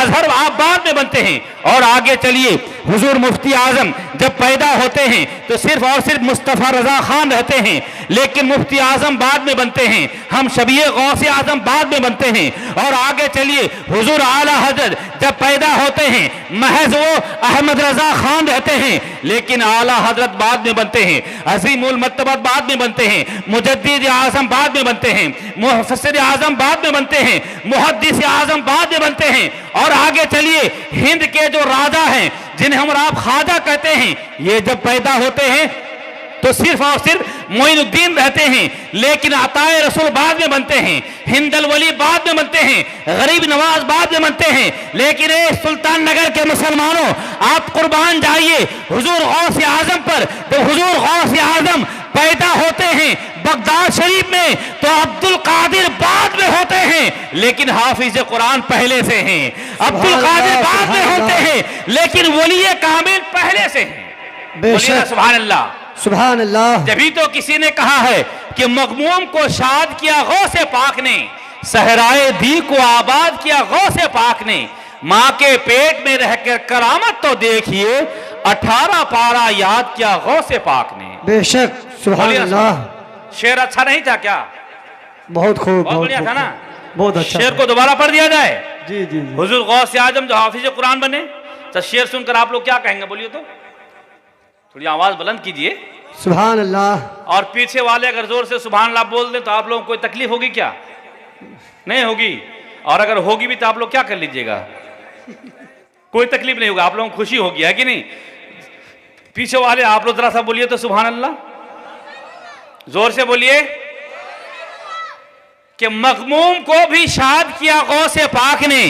मजहब आप बाद में बनते हैं। और आगे चलिए, हुजूर मुफ्ती आजम जब पैदा होते हैं तो सिर्फ और सिर्फ मुस्तफ़ा रजा खान रहते हैं, लेकिन मुफ्ती आजम बाद में बनते हैं। हम शबीए गौसे आजम बाद में बनते हैं। और आगे चलिए, हुजूर आला हजरत जब पैदा होते हैं महज वो अहमद रजा खान रहते हैं, लेकिन आला हजरत बाद में बनते हैं। अज़ीमुल मर्तबत बाद में बनते हैं। मुजद्दिद आजम बाद में बनते हैं। मुफस्सिर आजम बाद में बनते हैं। मुहद्दिस आजम बाद में बनते हैं। और आगे चलिए, हिंद के जो राजा हैं जिन्हें हम आप ख्वाजा कहते हैं, ये जब पैदा होते हैं तो सिर्फ और सिर्फ मोइनुद्दीन रहते हैं, लेकिन अताए रसूल बाद में बनते हैं। हिंदल वली बाद में बनते हैं। गरीब नवाज बाद में बनते हैं। लेकिन सुल्तान नगर के मुसलमानों, आप कुर्बान जाइए हुजूर गौसे आजम पर। तो हुजूर गौसे आजम पैदा होते हैं बगदाद शरीफ में, तो अब्दुल कादिर बाद में होते हैं, लेकिन हाफिज कुरान पहले से हैं। अब्दुल कादिर बाद में होते हैं, लेकिन वली कामिल पहले से हैं। बोलिए सुभान अल्लाह, सुभान अल्लाह। जभी तो किसी ने कहा है कि मगमूम को शाद किया गौसे पाक ने, सहराए दी को आबाद किया गौसे पाक ने, माँ के पेट में रहकर करामत तो देखिए, 18 पारा याद किया गौसे पाक ने। बेशक, सुभान अल्लाह। शेर अच्छा नहीं था क्या? बहुत खूब, बहुत बढ़िया था ना? बहुत अच्छा। शेर को दोबारा पढ़ दिया जाए। जी जी जी। हुजूर गौसे आजम जो हाफिज कुरान बने, तो शेर सुनकर आप लोग क्या कहेंगे? बोलिए तो, थोड़ी आवाज बुलंद कीजिए। सुभान अल्लाह। और पीछे वाले अगर जोर से सुभान अल्लाह बोल दें तो आप लोगों को कोई तकलीफ होगी क्या? नहीं होगी। और अगर होगी भी तो आप लोग क्या कर लीजिएगा? कोई तकलीफ नहीं होगा, आप लोगों को खुशी होगी, है कि नहीं? पीछे वाले आप लोग जरा सा बोलिए तो सुभान अल्लाह, जोर से बोलिए कि मगमूम को भी शाद किया गौसे पाक ने,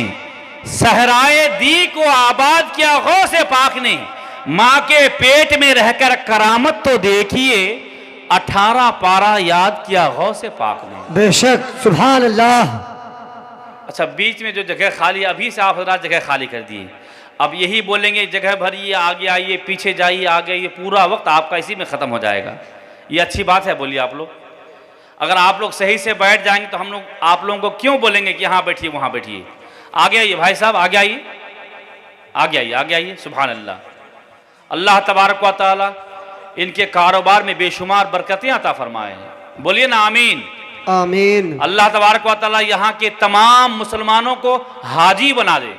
सहराए दी को आबाद किया गौसे पाक ने, माँ के पेट में रहकर करामत तो देखिए, 18 पारा याद किया गौसे पाक ने। बेशक, सुभान अल्लाह। अच्छा, बीच में जो जगह खाली, अभी से आप जरा जगह खाली कर दिए। अब यही बोलेंगे जगह भरिए, आगे आइए, पीछे जाइए, आगे आइए, पूरा वक्त आपका इसी में ख़त्म हो जाएगा। ये अच्छी बात है? बोलिए आप लोग। अगर आप लोग सही से बैठ जाएंगे तो हम लोग आप लोगों को क्यों बोलेंगे कि यहाँ बैठिए वहाँ बैठिए? आगे आइए भाई साहब, आगे आइए, आगे आइए, आगे आइए। सुभान अल्लाह। अल्लाह तबारक व तआला इनके कारोबार में बेशुमार बरकतें अता फरमाए। बोलिए ना आमीन। आमीन। अल्लाह तबारक व तआला यहाँ के तमाम मुसलमानों को हाजी बना दे।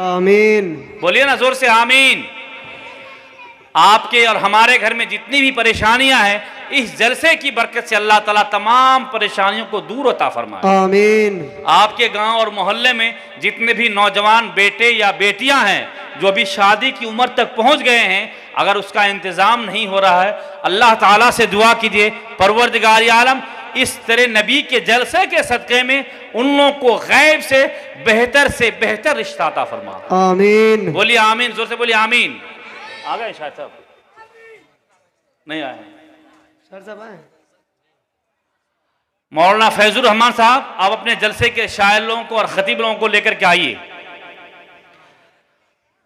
आमीन। बोलिए ना जोर से आमीन। आपके और हमारे घर में जितनी भी परेशानियां हैं, इस जलसे की बरकत से अल्लाह ताला तमाम परेशानियों को दूर अता फरमाए। आमीन। आपके गांव और मोहल्ले में जितने भी नौजवान बेटे या बेटियां हैं जो अभी शादी की उम्र तक पहुंच गए हैं, अगर उसका इंतजाम नहीं हो रहा है, अल्लाह ताला से दुआ कीजिए, परवरदिगार आलम इस तरह नबी के जलसे के सदक़े में उन लोगों को गैब से बेहतर रिश्ता अता फरमा। आमीन। बोलिए आमीन, जोर से बोलिए आमीन। आ गए शायद साहब? नहीं आए सर साहब आए। मौलाना फैजुर रहमान साहब, आप अपने जलसे के शायर लोगों को और खतीब लोगों को लेकर के आइए।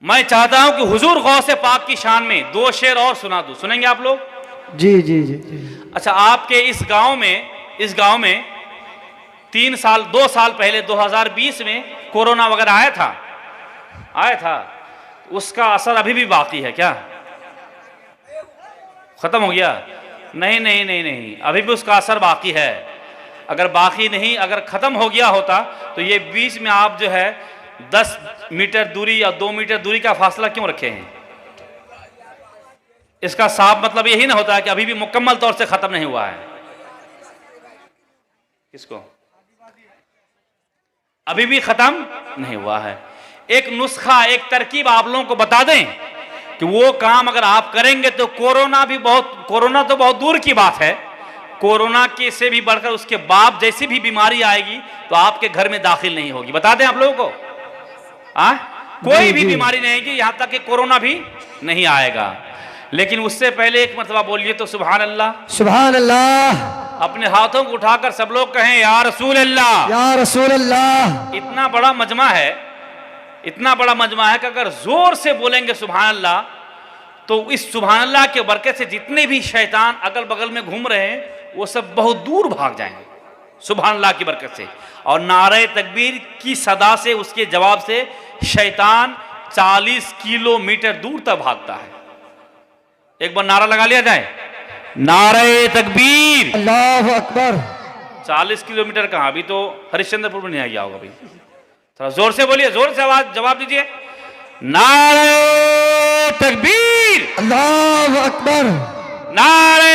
मैं चाहता हूं कि हुजूर गौसे पाक की शान में 2 शेर और सुना दूं। सुनेंगे आप लोग? जी जी जी जी। अच्छा, आपके इस गांव में 2 साल पहले 2020 में कोरोना वगैरह आया था। उसका असर अभी भी बाकी है क्या? खत्म हो गया? नहीं, अभी भी उसका असर बाकी है। अगर खत्म हो गया होता तो ये बीच में आप जो है 10 मीटर दूरी या 2 मीटर दूरी का फासला क्यों रखे हैं? इसका साफ मतलब यही ना होता है कि अभी भी मुकम्मल तौर से खत्म नहीं हुआ है। किसको? अभी भी खत्म नहीं हुआ है। एक नुस्खा, एक तरकीब आप लोगों को बता दें कि वो काम अगर आप करेंगे तो कोरोना तो बहुत दूर की बात है, कोरोना के से भी बढ़कर उसके बाद जैसी भी बीमारी आएगी तो आपके घर में दाखिल नहीं होगी। बता दें आप लोगों को, कोई भी बीमारी नहीं आएगी, यहां तक कि कोरोना भी नहीं आएगा। लेकिन उससे पहले एक मरतबा बोलिए तो सुभान अल्लाह। सुभान अल्लाह। अपने हाथों को उठाकर सब लोग कहें या रसूल अल्लाह, या रसूल अल्लाह। इतना बड़ा मजमा है कि अगर जोर से बोलेंगे सुभान अल्लाह तो इस सुभान अल्लाह के बरकत से जितने भी शैतान अगल बगल में घूम रहे हैं वो सब बहुत दूर भाग जाएंगे सुभान अल्लाह की बरकत से। और नारे तकबीर की सदा से, उसके जवाब से शैतान 40 किलोमीटर दूर तक भागता है। एक बार नारा लगा लिया जाए, नारे तकबीर। अल्लाह अकबर। 40 किलोमीटर कहाँ, अभी तो हरिश्चंद्रपुर में नहीं आ गया होगा। भाई थोड़ा जोर से बोलिए, जोर से आवाज जवाब दीजिए, नारे तकबीर, अल्लाह अकबर, नारे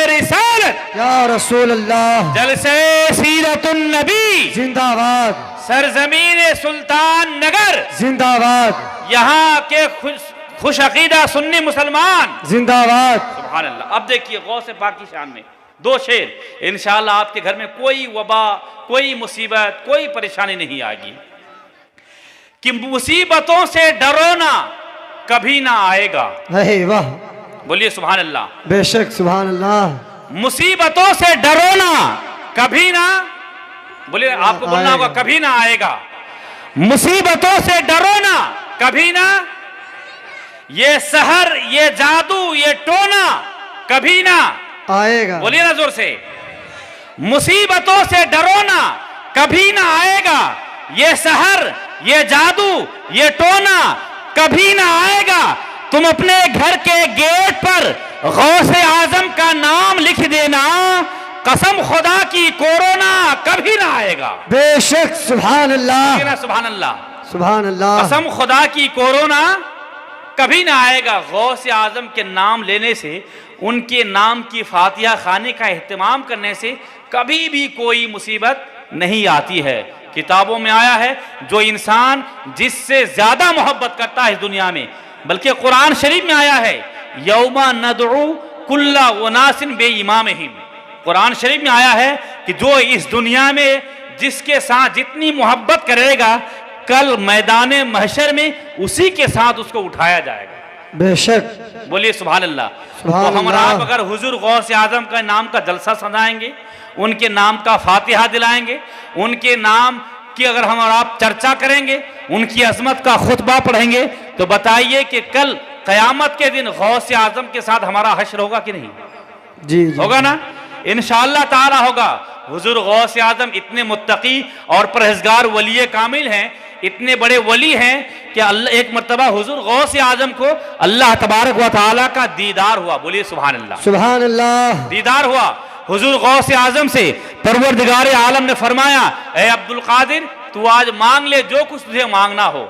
रिसालत, या रसूल अल्लाह, जलसे सीरतुन नबी, जिंदाबाद, सरजमीन सुल्तान नगर, जिंदाबाद, यहाँ के खुश अकीदा सुन्नी मुसलमान, जिंदाबाद। सुभान अल्लाह। अब देखिए गौसे पाक की शान में 2 शेर, इंशाअल्लाह आपके घर में कोई वबा, कोई मुसीबत, कोई परेशानी नहीं आएगी। कि मुसीबतों से डरो ना, कभी ना आएगा। अरे वाह, बोलिए सुभान अल्लाह। बेशक सुभान अल्लाह। मुसीबतों से डरो ना, कभी ना, बोलिए आपको बोलना होगा, कभी ना आएगा। मुसीबतों से डरो ना, कभी ना, ये सहर, ये जादू, ये टोना कभी ना आएगा। बोलिए ना जोर से, मुसीबतों से डरो ना, कभी ना आएगा। ये सहर, ये जादू, ये टोना कभी ना आएगा। तुम अपने घर के गेट पर गौसे आजम का नाम लिख देना, कसम खुदा की कोरोना कभी ना आएगा। बेशक सुभान अल्लाह, सुभान अल्लाह, सुभान अल्लाह। कसम खुदा की कोरोना कभी ना आएगा। गौसे आजम के नाम लेने से, उनके नाम की फातिहा खाने का एहतमाम करने से कभी भी कोई मुसीबत नहीं आती है। किताबों में आया है, जो इंसान जिससे ज्यादा मोहब्बत करता है इस दुनिया में, बल्कि कुरान शरीफ में आया है, यौमा नदउ कुल्ला उनासिन बेइमामिहिम। कुरान शरीफ में आया है कि जो इस दुनिया में जिसके साथ जितनी मोहब्बत करेगा, कल मैदान महशर में उसी के साथ उसको उठाया जाएगा। बेशक। बोलिए सुभान अल्लाह। सुभान तो हम अल्लाह। आप अगर हुजूर गौसे आजम का नाम का जलसा सजाएंगे, उनके नाम का फातिहा दिलाएंगे, उनके नाम की अगर हम और आप चर्चा करेंगे, उनकी अजमत का खुतबा पढ़ेंगे, तो बताइए कि कल कयामत के दिन गौसे आजम के साथ हमारा हश्र होगा कि नहीं? जी, जी। होगा ना, इंशाअल्लाह ताला होगा। हुजूर गौसे आजम इतने मुत्तकी और परहेजगार वली कामिल हैं, इतने बड़े वली हैं कि अल्लाह, एक मर्तबा हुजूर गौसे आजम को अल्लाह तबारक व तआला का दीदार हुआ। बोलिए सुभान अल्लाह, सुभान अल्लाह। दीदार हुआ हुजूर गौसे आजम से। परवरदिगार आलम ने फरमाया, ए अब्दुल कादिर, तू आज मांग ले जो कुछ तुझे मांगना हो।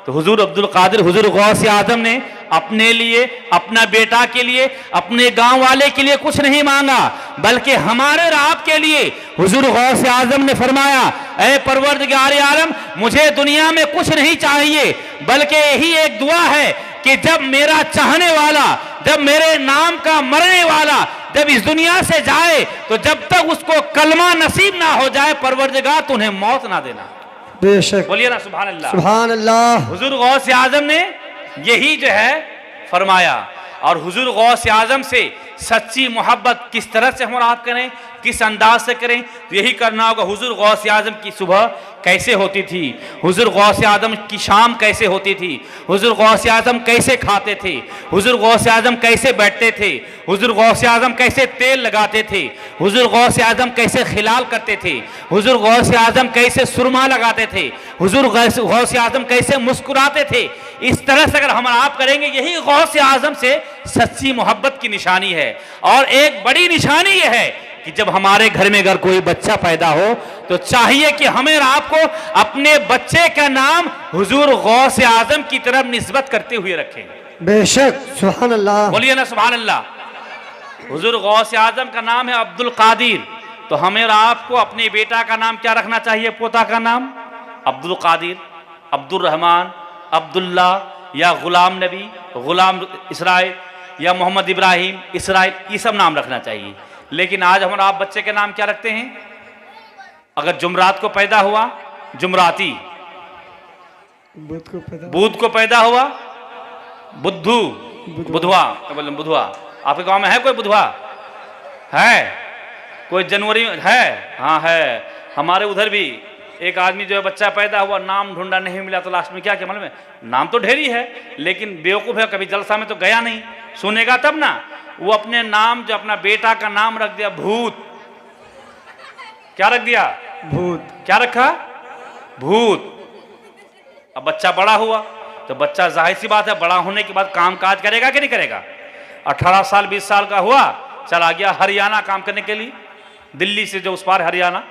तो हुजूर अब्दुल कादिर, हुजूर गौसे आजम ने अपने लिए, अपना बेटा के लिए, अपने गांव वाले के लिए कुछ नहीं मांगा, बल्कि हमारे और आपके लिए हुजूर गौसे आजम ने फरमाया, ऐ परवरदिगार आलम, मुझे दुनिया में कुछ नहीं चाहिए, बल्कि यही एक दुआ है कि जब मेरा चाहने वाला, जब मेरे नाम का मरने वाला जब इस दुनिया से जाए, तो जब तक उसको कलमा नसीब ना हो जाए, परवरदिगार तो उन्हें मौत ना देना। बेशक। बोलिए ना सुभान अल्लाह। सुभान अल्लाह। हुजूर गौसे आजम ने यही जो है फरमाया। और हुजूर गौसे आजम से सच्ची मोहब्बत किस तरह से हम और आप करें, किस अंदाज से करें, तो यही करना होगा। हुजूर गौसे आजम की सुबह कैसे होती थी, हुजूर गौसे आजम की शाम कैसे होती थी, हुजूर गौसे आजम कैसे खाते थे, हुजूर गौसे आजम कैसे बैठते थे, हुजूर गौसे आजम कैसे तेल लगाते थे, हुजूर गौसे आजम कैसे खिलाल करते थे, हुजूर गौसे आजम कैसे सुरमा लगाते थे, हुजूर गौसे आजम कैसे मुस्कुराते थे। इस तरह से अगर हम आप करेंगे, यही गौसे आजम से सच्ची मोहब्बत की निशानी है। और एक बड़ी निशानी यह है कि जब हमारे घर में अगर कोई बच्चा पैदा हो, तो चाहिए कि हमें आपको अपने बच्चे का नाम हुजूर गौसे आजम की तरफ निस्बत करते हुए रखें। बेशक। सुभान अल्लाह। बोलिए ना सुभान अल्लाह। हुजूर गौसे आजम का नाम है अब्दुल कादिर, तो हमें आपको अपने बेटा का नाम क्या रखना चाहिए, पोता का नाम? अब्दुल कादिर, अब्दुल रहमान, अब्दुल्ला, या गुलाम नबी, गुलाम इसराइल, या मोहम्मद इब्राहिम, इसराइल, ये सब नाम रखना चाहिए। लेकिन आज हम आप बच्चे के नाम क्या रखते हैं? अगर जुमरात को पैदा हुआ, जुमराती, बुध को पैदा हुआ, बुद्धू, बुधवा, बुधवा। आपके गांव में है कोई बुधवा? है कोई? जनवरी में है? हाँ है। हमारे उधर भी एक आदमी जो है बच्चा पैदा हुआ, नाम ढूंढा नहीं मिला, तो लास्ट में क्या किया मालूम है? नाम तो ढेरी है, लेकिन बेवकूफ़ है, कभी जलसा में तो गया नहीं, सुनेगा तब ना। वो अपने नाम, जो अपना बेटा का नाम रख दिया भूत। क्या रख दिया? भूत। क्या रखा? भूत। अब बच्चा बड़ा हुआ तो बच्चा जाहिर सी बात है बड़ा होने के बाद काम काज करेगा कि नहीं करेगा। 18 साल 20 साल का हुआ, चला गया हरियाणा काम करने के लिए, दिल्ली से जो उस पार हरियाणा,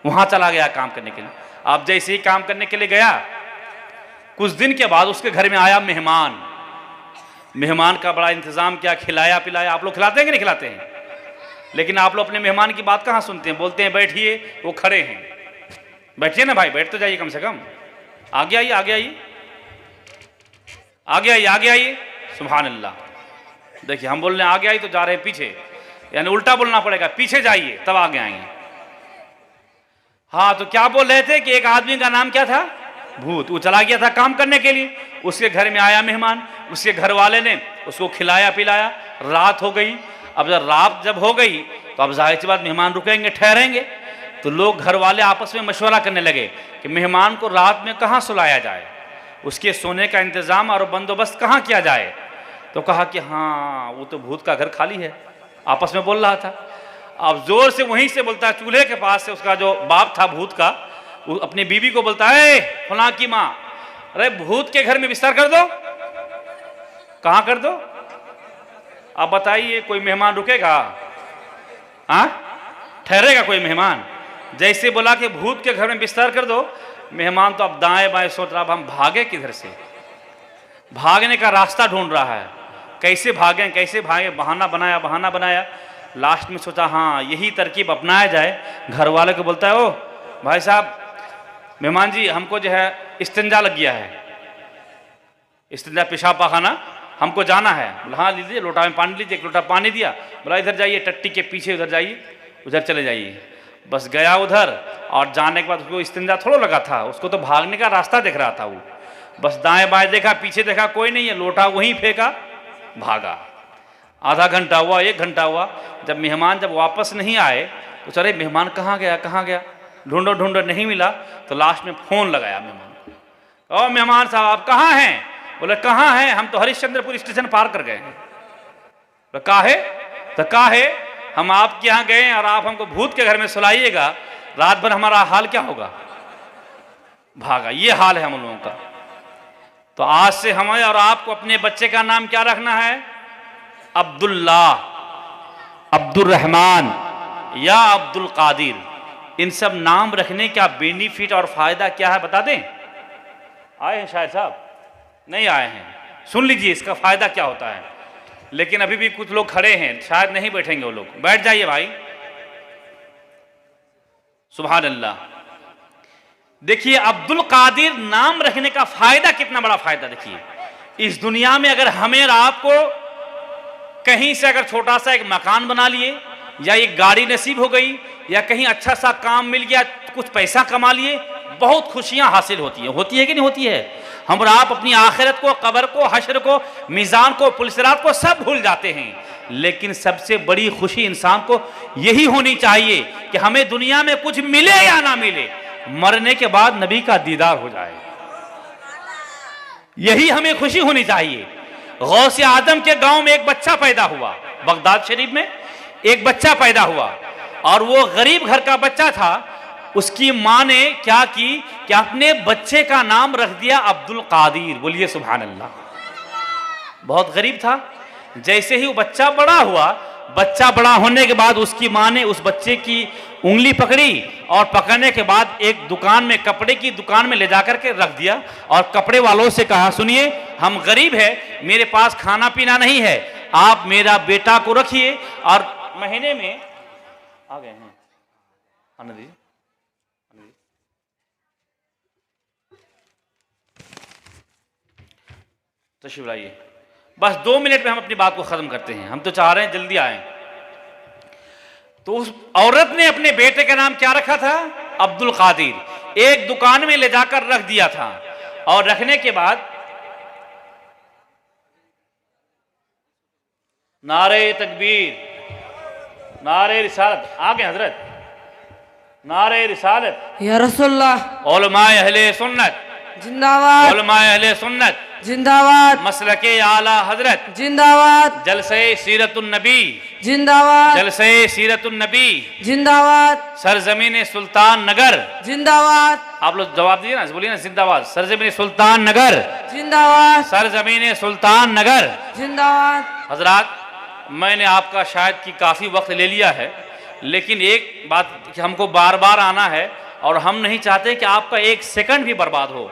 वहां चला गया काम करने के लिए। अब जैसे ही काम करने के लिए गया, कुछ दिन के बाद उसके घर में आया मेहमान। मेहमान का बड़ा इंतजाम किया, खिलाया पिलाया। आप लोग खिलाते हैं कि नहीं खिलाते हैं? लेकिन आप लोग अपने मेहमान की बात कहाँ सुनते हैं? बोलते हैं बैठिए, वो खड़े हैं। बैठिए ना भाई, बैठ तो जाइए कम से कम। आगे आइए, आगे आइए, आगे आइए, आगे आइए। सुभान अल्लाह। देखिए हम बोल रहे हैं आगे आइए तो जा रहे हैं पीछे, यानी उल्टा बोलना पड़ेगा, पीछे जाइए तब आगे आएंगे। हाँ, तो क्या बोल रहे थे कि एक आदमी का नाम क्या था? भूत। वो चला गया था काम करने के लिए, उसके घर में आया मेहमान, उसके घर वाले ने उसको खिलाया पिलाया। रात हो गई। अब जब रात हो गई तो अब जाहिर सी बात मेहमान रुकेंगे, ठहरेंगे। तो लोग घर वाले आपस में मशवरा करने लगे कि मेहमान को रात में कहाँ सुलाया जाए, उसके सोने का इंतजाम और बंदोबस्त कहाँ किया जाए। तो कहा कि हाँ, वो तो भूत का घर खाली है। आपस में बोल रहा था। अब जोर से वहीं से बोलता है, चूल्हे के पास से उसका जो बाप था भूत का, वो अपनी बीवी को बोलता है, फलां की माँ, अरे भूत के घर में बिस्तर कर दो। कहाँ कर दो? अब बताइए, कोई मेहमान रुकेगा? हाँ, ठहरेगा कोई मेहमान? जैसे बोला कि भूत के घर में बिस्तर कर दो, मेहमान तो अब दाएं बाएं सोच रहा, अब हम भागे किधर से? भागने का रास्ता ढूंढ रहा है, कैसे भागें कैसे भागे। बहाना बनाया, बहाना बनाया। लास्ट में सोचा हाँ यही तरकीब अपनाया जाए। घर वाले को बोलता है, ओ भाई साहब, मेहमान जी हमको जो है इस्तिंजा लग गया है, इस्तिंजा पेशाब पाखाना, हमको जाना है। बोला हाँ लीजिए, लोटा में पानी लीजिए। एक लोटा पानी दिया, बोला इधर जाइए, टट्टी के पीछे उधर जाइए, उधर चले जाइए। बस गया उधर, और जाने के बाद उसको इस्तिंजा थोड़ा लगा था, उसको तो भागने का रास्ता देख रहा था वो। बस दाएं बाएं देखा, पीछे देखा, कोई नहीं है, लोटा वहीं फेंका, भागा। आधा घंटा हुआ, 1 घंटा हुआ। जब मेहमान जब वापस नहीं आए तो चले मेहमान कहाँ गया, कहाँ गया, ढूंढो ढूंढो, नहीं मिला। तो लास्ट में फोन लगाया मेहमान को, ओ मेहमान साहब आप कहाँ हैं? बोले कहाँ हैं? हम तो हरिश्चंद्रपुर स्टेशन पार कर गए हैं। बोले काहे? तो काहे, हम आपके यहाँ गए और आप हमको भूत के घर में सुलाइएगा, रात भर हमारा हाल क्या होगा? भागा। ये हाल है हम लोगों का। तो आज से हमें और आपको अपने बच्चे का नाम क्या रखना है? अब्दुल्ला, अब्दुल रहमान या अब्दुल कादिर। इन सब नाम रखने का बेनिफिट और फायदा क्या है बता दें? आए हैं शायद साहब? नहीं आए हैं? सुन लीजिए इसका फायदा क्या होता है। लेकिन अभी भी कुछ लोग खड़े हैं, शायद नहीं बैठेंगे वो लोग। बैठ जाइए भाई। सुभान अल्लाह। देखिए अब्दुल कादिर नाम रखने का फायदा, कितना बड़ा फायदा। देखिए इस दुनिया में अगर हमें और आपको कहीं से अगर छोटा सा एक मकान बना लिए, या एक गाड़ी नसीब हो गई, या कहीं अच्छा सा काम मिल गया, कुछ पैसा कमा लिए, बहुत खुशियां हासिल होती है कि नहीं होती है? हम और आप अपनी आखिरत को, कब्र को, हश्र को, मीज़ान को, पुलसिरात को सब भूल जाते हैं। लेकिन सबसे बड़ी खुशी इंसान को यही होनी चाहिए कि हमें दुनिया में कुछ मिले या ना मिले, मरने के बाद नबी का दीदार हो जाए। यही हमें खुशी होनी चाहिए। गौसे आदम के गांव में एक बच्चा पैदा हुआ, बगदाद शरीफ में एक बच्चा पैदा हुआ, और वो गरीब घर का बच्चा था। उसकी मां ने क्या की कि अपने बच्चे का नाम रख दिया अब्दुल कादिर। बोलिए सुभान अल्लाह। बहुत गरीब था। जैसे ही वो बच्चा बड़ा हुआ, बच्चा बड़ा होने के बाद उसकी मां ने उस बच्चे की उंगली पकड़ी, और पकड़ने के बाद एक दुकान में, कपड़े की दुकान में ले जाकर के रख दिया, और कपड़े वालों से कहा सुनिए हम गरीब है, मेरे पास खाना पीना नहीं है, आप मेरा बेटा को रखिए, और महीने में आ गए हैं आनंद तशरीफ लाइए। बस 2 मिनट में हम अपनी बात को खत्म करते हैं, हम तो चाह रहे हैं जल्दी आए। तो उस औरत ने अपने बेटे का नाम क्या रखा था? अब्दुल कादिर। एक दुकान में ले जाकर रख दिया था, और रखने के बाद नारे तकबीर, नारे रिसालत, आगे हजरत, नारे रिसालत या रसूलल्लाह, उलमाए अहले सुन्नत जिंदाबाद, उलमाए अहले सुन्नत जिंदाबाद, मसलके आला हजरत, जिंदाबाद, जलसे सीरतुन नबी, जिंदाबाद, जलसे सीरतुन नबी, जिंदाबाद, सरजमीन सुल्तान नगर, जिंदाबाद, आप लोग जवाब दीजिए ना, बोलिए ना जिंदाबाद। सरजमीन सुल्तान नगर, जिंदाबाद सरजमीन सुल्तान नगर। जिंदाबाद। हजरात, मैंने आपका शायद कि काफ़ी वक्त ले लिया है, लेकिन एक बात कि हमको बार बार आना है और हम नहीं चाहते कि आपका एक सेकंड भी बर्बाद हो।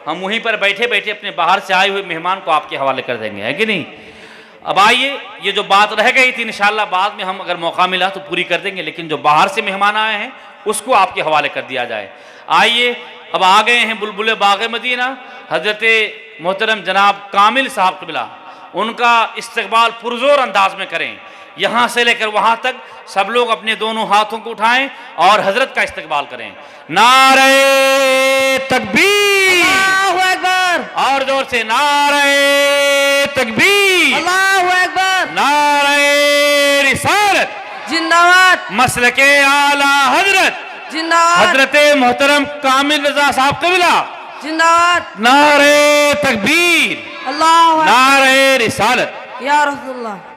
हम वहीं पर बैठे बैठे अपने बाहर से आए हुए मेहमान को आपके हवाले कर देंगे, है कि नहीं। अब आइए, ये जो बात रह गई थी इंशाल्लाह बाद में हम अगर मौका मिला तो पूरी कर देंगे, लेकिन जो बाहर से मेहमान आए हैं उसको आपके हवाले कर दिया जाए। आइए, अब आ गए हैं बुलबुल बाग़ मदीना हजरत मोहतरम जनाब कामिल साहब क़िबला, उनका इस्तकबाल पुरजोर अंदाज में करें। यहाँ से लेकर वहाँ तक सब लोग अपने दोनों हाथों को उठाएं और हजरत का इस्तकबाल करें। नारे तकबीर, अल्लाहु अकबर, और जोर से नारे तकबीर, अल्लाहु अकबर, नारे रिसालत, जिंदाबाद मसलके आला हजरत जिंदाबाद, हजरत मोहतरम कामिल रजा साहब क़िबला, जिंदाबाद, नारे तकबीर, अल्लाहु अकबर, नारे रिसालत। या रसूलुल्लाह।